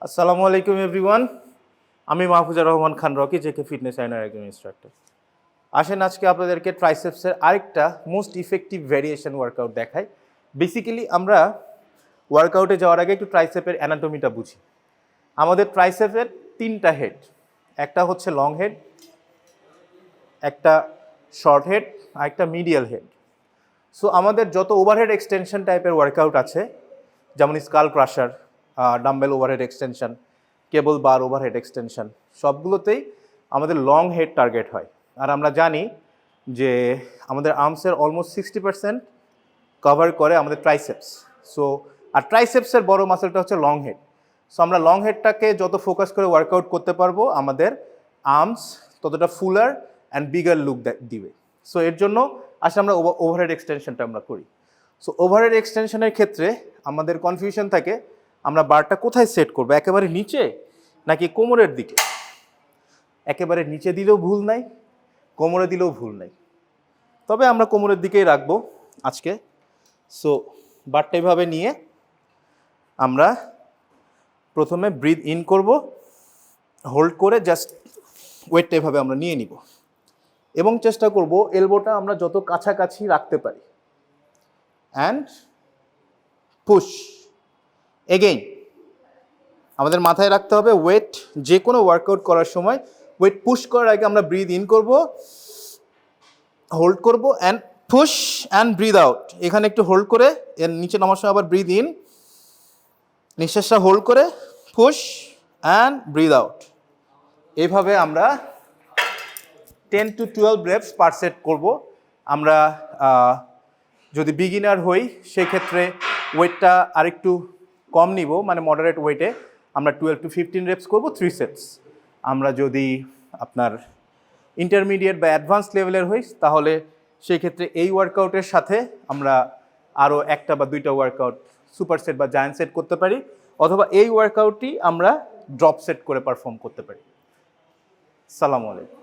আসসালামু আলাইকুম এভরিওয়ান। আমি Mahfuzur Rahman Khan Rocky, JK fitness trainer একজন ইনস্ট্রাক্টর। আসেন আজকে আপনাদেরকে ট্রাইসেপসের আরেকটা মোস্ট ইফেক্টিভ ভেরিয়েশন ওয়ার্কআউট দেখাই। বেসিক্যালি আমরা ওয়ার্কআউটে যাওয়ার আগে একটু ট্রাইসেপের অ্যানাটমিটা বুঝি। আমাদের ট্রাইসেপের তিনটা হেড, একটা হচ্ছে লং হেড, একটা শর্ট হেড আর একটা মিডিয়াল হেড। সো আমাদের যত ওভারহেড এক্সটেনশন টাইপের ওয়ার্কআউট আছে, যেমন skull crusher, dumbbell overhead extension, cable bar overhead extension, সবগুলোতেই আমাদের লং হেড টার্গেট হয়। আর আমরা জানি যে আমাদের আর্মসের অলমোস্ট 60% কভার করে আমাদের ট্রাইসেপস। সো আর ট্রাইসেপসের বড় মাসেলটা হচ্ছে লং হেড। সো আমরা লং হেডটাকে যত ফোকাস করে ওয়ার্কআউট করতে পারবো, আমাদের আর্মস ততটা ফুলার অ্যান্ড বিগার লুক দিবে। সো এর জন্য আসলে আমরা ওভারহেড এক্সটেনশনটা আমরা করি। সো ওভারহেড এক্সটেনশনের ক্ষেত্রে আমাদের কনফিউশন থাকে, আমরা বারটা কোথায় সেট করব, একেবারে নিচে নাকি কোমরের দিকে। একেবারে নিচে দিলেও ভুল নাই, কোমরে দিলেও ভুল নাই, তবে আমরা কোমরের দিকেই রাখবো আজকে। সো বারটা এভাবে নিয়ে আমরা প্রথমে ব্রিথ ইন করব, হোল্ড করে জাস্ট ওয়েটটা এভাবে আমরা নিয়ে নিব এবং চেষ্টা করব এলবোটা আমরা যত কাছাকাছি রাখতে পারি। And push again. আমাদের মাথায় রাখতে হবে ওয়েট যে কোনো ওয়ার্কআউট করার সময় ওয়েট পুশ করার আগে আমরা ব্রিথ ইন করব, হোল্ড করব and push and breathe out. এখানে একটু হোল্ড করে এর নিচে নামার সময় আবার ব্রিথ ইন, নিঃশ্বাসটা হোল্ড করে পুশ অ্যান্ড ব্রিথ আউট। এইভাবে আমরা 10 to 12 reps পার সেট করব। আমরা যদি বিগিনার হই সেক্ষেত্রে ওয়েটটা আরেকটু কম নিব, মানে মডারেট ওয়েটে আমরা 12 to 15 reps করব 3 সেটস। আমরা যদি আপনার ইন্টারমিডিয়েট বা অ্যাডভান্স লেভেলের হই তাহলে সেই ক্ষেত্রে এই ওয়ার্কআউটের সাথে আমরা আরও একটা বা দুইটা ওয়ার্কআউট সুপার সেট বা জায়ান্ট সেট করতে পারি, অথবা এই ওয়ার্কআউটটি আমরা ড্রপ সেট করে পারফর্ম করতে পারি। আসসালামু আলাইকুম।